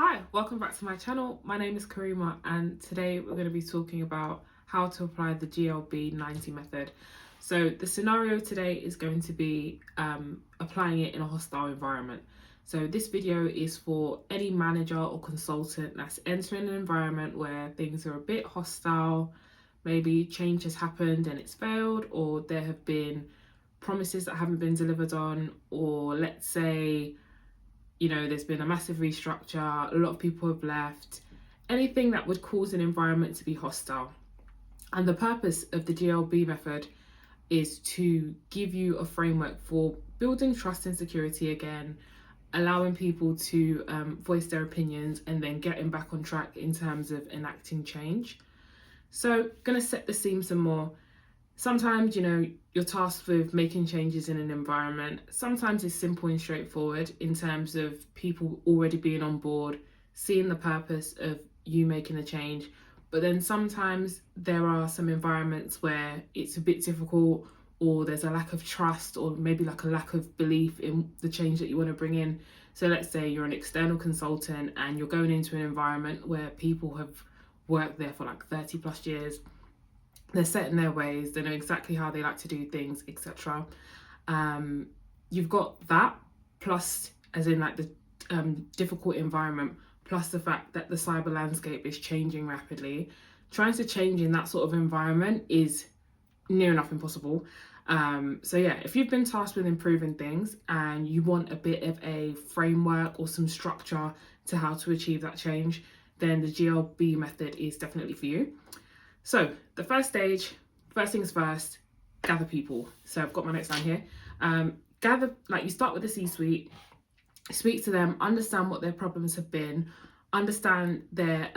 Hi, welcome back to my channel. My name is Karima and today we're going to be talking about how to apply the GLB-90 method. So the scenario today is going to be applying it in a hostile environment. So this video is for any manager or consultant that's entering an environment where things are a bit hostile, maybe change has happened and it's failed, or there have been promises that haven't been delivered on, or let's say there's been a massive restructure, a lot of people have left, anything that would cause an environment to be hostile. And the purpose of the GLB method is to give you a framework for building trust and security again, allowing people to voice their opinions and then getting back on track in terms of enacting change. So, going to set the scene some more. Sometimes, you're tasked with making changes in an environment. Sometimes it's simple and straightforward in terms of people already being on board, seeing the purpose of you making a change. But then sometimes there are some environments where it's a bit difficult, or there's a lack of trust, or maybe like a lack of belief in the change that you want to bring in. So let's say you're an external consultant and you're going into an environment where people have worked there for like 30 plus years. They're set in their ways, they know exactly how they like to do things, etc. You've got that, plus as in like the difficult environment, plus the fact that the cyber landscape is changing rapidly. Trying to change in that sort of environment is near enough impossible. So yeah, if you've been tasked with improving things and you want a bit of a framework or some structure to how to achieve that change, then the GLB method is definitely for you. So the first stage, first things first, gather people. So I've got my notes down here. You start with the C-suite, speak to them, understand what their problems have been, understand their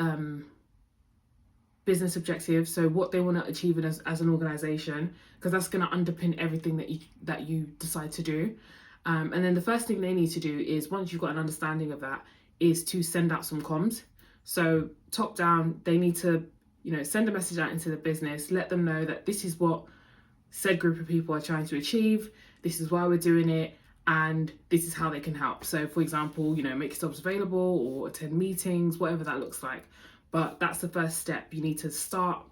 business objectives, so what they want to achieve as an organization, because that's going to underpin everything that you decide to do. And then the first thing they need to do is, once you've got an understanding of that, is to send out some comms. So top down, they need to send a message out into the business, let them know that this is what said group of people are trying to achieve, this is why we're doing it, and this is how they can help. So for example, make yourselves available or attend meetings, whatever that looks like. But that's the first step. You need to start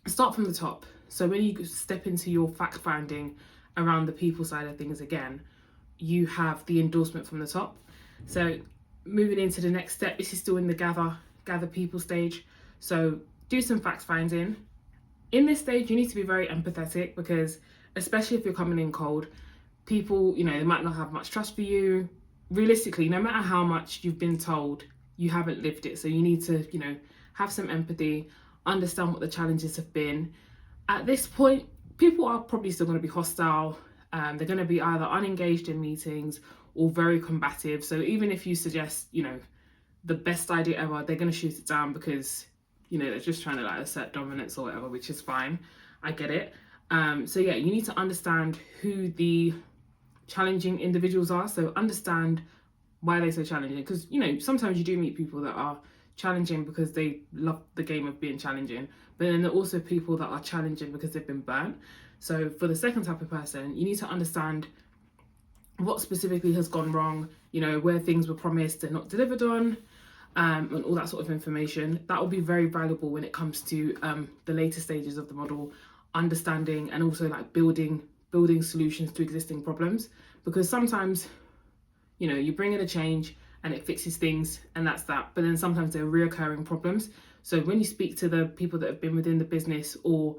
from the top. So when you step into your fact finding around the people side of things again, you have the endorsement from the top. So moving into the next step, this is still in the gather people stage. So do some fact finding. In this stage, you need to be very empathetic, because especially if you're coming in cold, people, they might not have much trust for you. Realistically, no matter how much you've been told, you haven't lived it. So you need to, have some empathy, understand what the challenges have been. At this point, people are probably still going to be hostile. They're going to be either unengaged in meetings or very combative. So even if you suggest, the best idea ever, they're going to shoot it down because they're just trying to assert dominance or whatever, which is fine. I get it. So yeah, you need to understand who the challenging individuals are. So understand why they're so challenging, because sometimes you do meet people that are challenging because they love the game of being challenging, but then there are also people that are challenging because they've been burnt. So for the second type of person, you need to understand what specifically has gone wrong, where things were promised and not delivered on, and all that sort of information. That will be very valuable when it comes to the later stages of the model, understanding and also building solutions to existing problems. Because sometimes, you bring in a change and it fixes things and that's that. But then sometimes there are reoccurring problems. So when you speak to the people that have been within the business or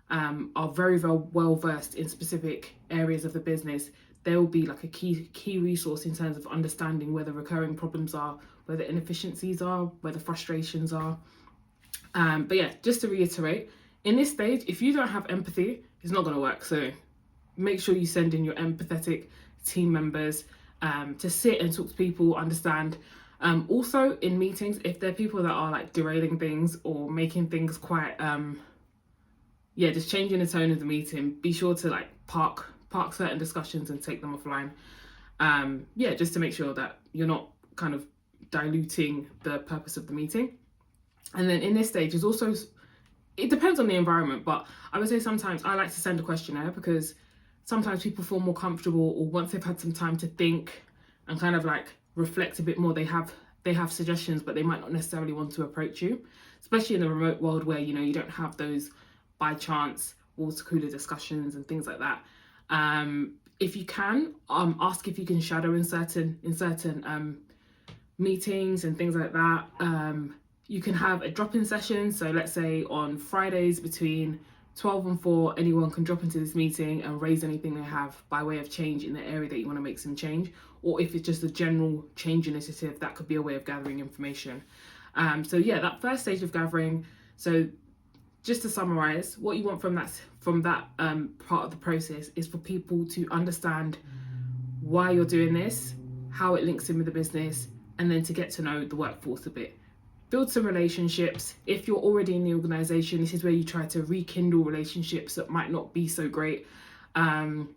are very well versed in specific areas of the business, there will be a key resource in terms of understanding where the recurring problems are, where the inefficiencies are, where the frustrations are. But yeah, just to reiterate, in this stage, if you don't have empathy, it's not going to work. So make sure you send in your empathetic team members to sit and talk to people, understand. Also in meetings, if there are people that are derailing things or making things quite, just changing the tone of the meeting, be sure to park certain discussions and take them offline. Just to make sure that you're not kind of diluting the purpose of the meeting. And then in this stage is also, it depends on the environment, but I would say sometimes I like to send a questionnaire, because sometimes people feel more comfortable, or once they've had some time to think and kind of reflect a bit more, they have they have suggestions, but they might not necessarily want to approach you, especially in the remote world where, you know, you don't have those by chance water cooler discussions and things like that. If you can, ask if you can shadow in certain meetings and things like that. You can have a drop-in session. So let's say on Fridays between 12 and 4, anyone can drop into this meeting and raise anything they have by way of change in the area that you want to make some change. Or if it's just a general change initiative, that could be a way of gathering information. So yeah, that first stage of gathering. So just to summarize, what you want from that part of the process is for people to understand why you're doing this, how it links in with the business, and then to get to know the workforce a bit. Build some relationships. If you're already in the organization, this is where you try to rekindle relationships that might not be so great. And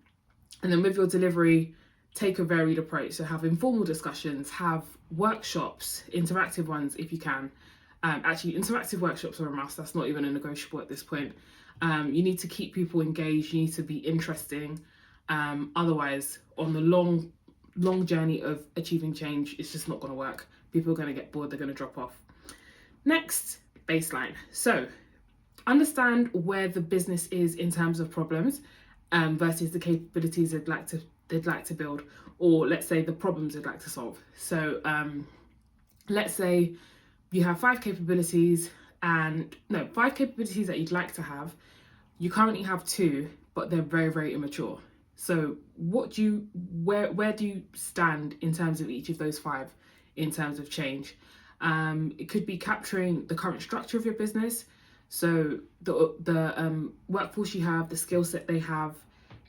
then with your delivery, take a varied approach. So have informal discussions, have workshops, interactive ones if you can. Actually, interactive workshops are a must. That's not even a negotiable at this point. You need to keep people engaged. You need to be interesting. Otherwise, on the long journey of achieving change, it's just not going to work. People are going to get bored. They're going to drop off. Next, baseline. So understand where the business is in terms of problems versus the capabilities they'd like to build, or let's say the problems they'd like to solve. So let's say you have 5 capabilities that you'd like to have. You currently have 2, but they're very, very immature. So where do you stand in terms of each of those 5 in terms of change? It could be capturing the current structure of your business. So the workforce you have, the skill set they have,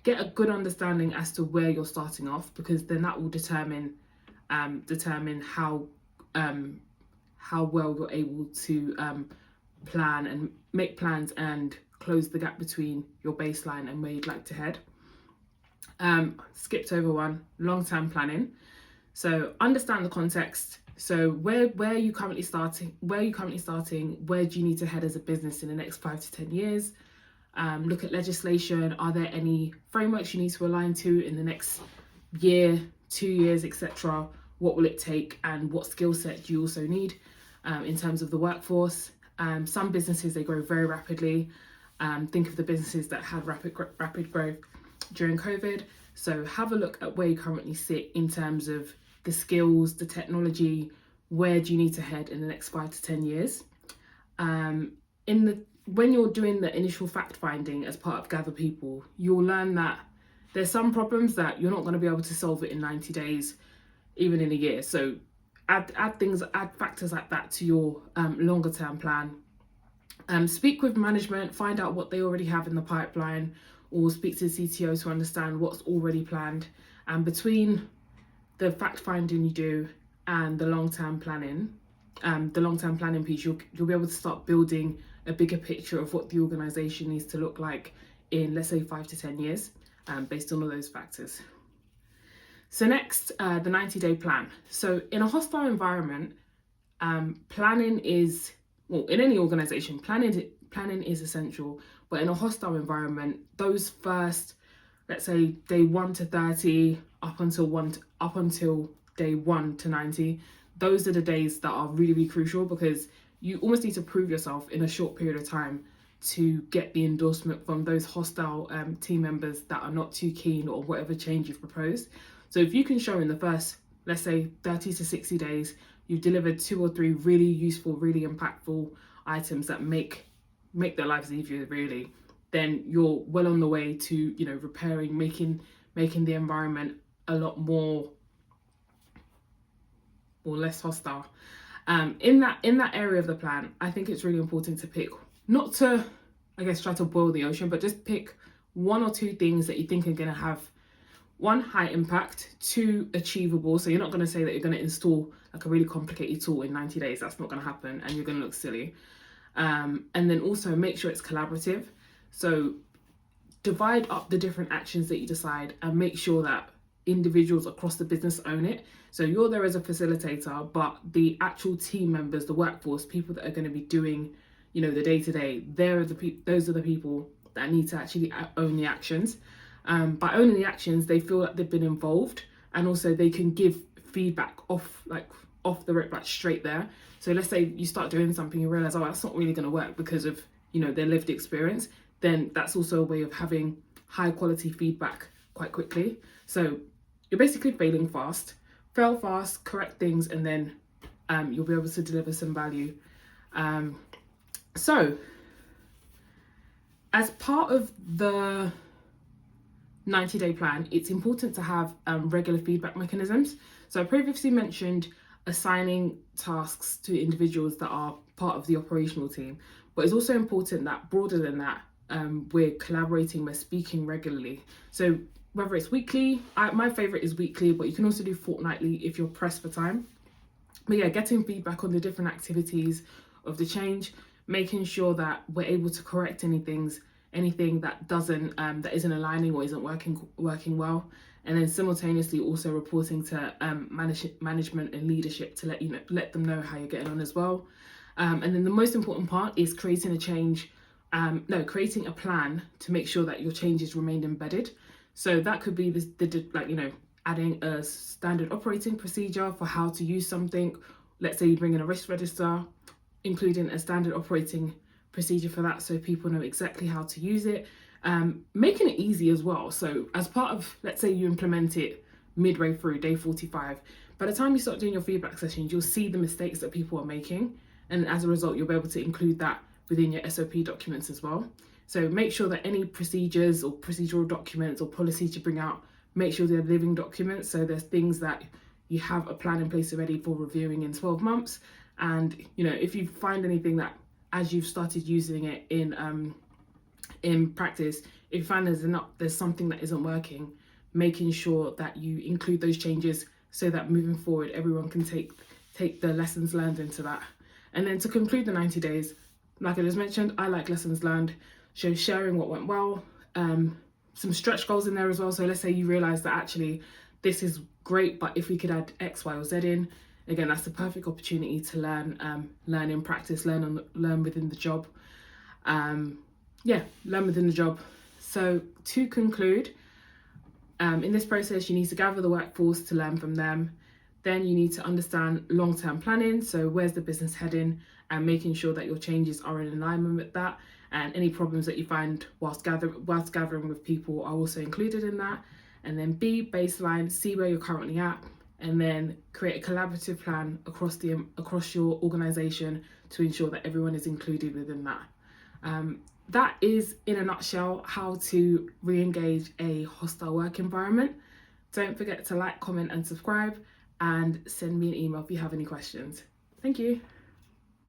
get a good understanding as to where you're starting off, because then that will determine how well you're able to plan and make plans and close the gap between your baseline and where you'd like to head. Skipped over one, long-term planning. So understand the context. So where are you currently starting? Where do you need to head as a business in the next 5 to 10 years? Look at legislation. Are there any frameworks you need to align to in the next year, 2 years, etc.? What will it take, and what skill set do you also need in terms of the workforce? Some businesses, they grow very rapidly. Think of the businesses that had rapid growth during COVID. So have a look at where you currently sit in terms of the skills, the technology. Where do you need to head in the next 5 to 10 years? When you're doing the initial fact finding as part of Gather People, you'll learn that there's some problems that you're not going to be able to solve it in 90 days, even in a year. So add factors like that to your longer term plan. Speak with management, find out what they already have in the pipeline, or speak to the CTO to understand what's already planned. And between the fact finding you do and the long-term planning piece, you'll be able to start building a bigger picture of what the organization needs to look like in, let's say, 5 to 10 years, based on all those factors. So next, the 90-day plan. So in a hostile environment, planning is, well, in any organization, planning is essential. But in a hostile environment, those first, let's say, day 1 to 30, up until day 1 to 90, those are the days that are really, really crucial, because you almost need to prove yourself in a short period of time to get the endorsement from those hostile team members that are not too keen on whatever change you've proposed. So if you can show in the first, let's say, 30 to 60 days, you've delivered 2 or 3 really useful, really impactful items that make their lives easier, really, then you're well on the way to, you know, repairing, making the environment a lot more or less hostile. In that area of the plan, I think it's really important to pick, not to, I guess, try to boil the ocean, but just pick 1 or 2 things that you think are going to have, 1, high impact, 2, achievable. So you're not going to say that you're going to install like a really complicated tool in 90 days. That's not going to happen, and you're going to look silly. And then also make sure it's collaborative. So divide up the different actions that you decide and make sure that individuals across the business own it. So you're there as a facilitator, but the actual team members, the workforce, people that are going to be doing, you know, the day-to-day, those are the people that need to actually own the actions. By owning the actions, they feel like they've been involved, and also they can give feedback off off the rip, like straight there. So let's say you start doing something, you realize, oh, that's not really going to work because of, you know, their lived experience. Then that's also a way of having high quality feedback quite quickly. So you're basically failing fast, fail fast, correct things, and then you'll be able to deliver some value. So as part of the 90-day plan, it's important to have regular feedback mechanisms. So I previously mentioned assigning tasks to individuals that are part of the operational team, but it's also important that broader than that, we're collaborating, we're speaking regularly. So whether it's weekly, my favorite is weekly, but you can also do fortnightly if you're pressed for time. But yeah, getting feedback on the different activities of the change, making sure that we're able to correct anything that doesn't that isn't aligning or isn't working well, and then simultaneously also reporting to management and leadership to let them know how you're getting on as well. And then the most important part is creating a plan to make sure that your changes remain embedded. So that could be adding a standard operating procedure for how to use something. Let's say you bring in a risk register, including a standard operating procedure for that so people know exactly how to use it. Making it easy as well. So as part of, let's say you implement it midway through day 45, by the time you start doing your feedback sessions, you'll see the mistakes that people are making. And as a result, you'll be able to include that within your SOP documents as well. So make sure that any procedures or procedural documents or policies you bring out, make sure they're living documents. So there's things that you have a plan in place already for reviewing in 12 months. And, you know, if you find anything that as you've started using it in practice, if you find there's something that isn't working, making sure that you include those changes so that moving forward, everyone can take the lessons learned into that. And then to conclude the 90 days, like I just mentioned, I like lessons learned, so sharing what went well, some stretch goals in there as well. So let's say you realize that actually this is great, but if we could add X, Y, or Z in, again, that's the perfect opportunity to learn in practice, learn within the job. Learn within the job. So to conclude, in this process, you need to gather the workforce to learn from them. Then you need to understand long-term planning. So where's the business heading, and making sure that your changes are in alignment with that. And any problems that you find whilst gathering with people are also included in that. And then B, baseline, see where you're currently at, and then create a collaborative plan across your organisation to ensure that everyone is included within that. That is, in a nutshell, how to re-engage a hostile work environment. Don't forget to like, comment and subscribe, and send me an email if you have any questions. Thank you.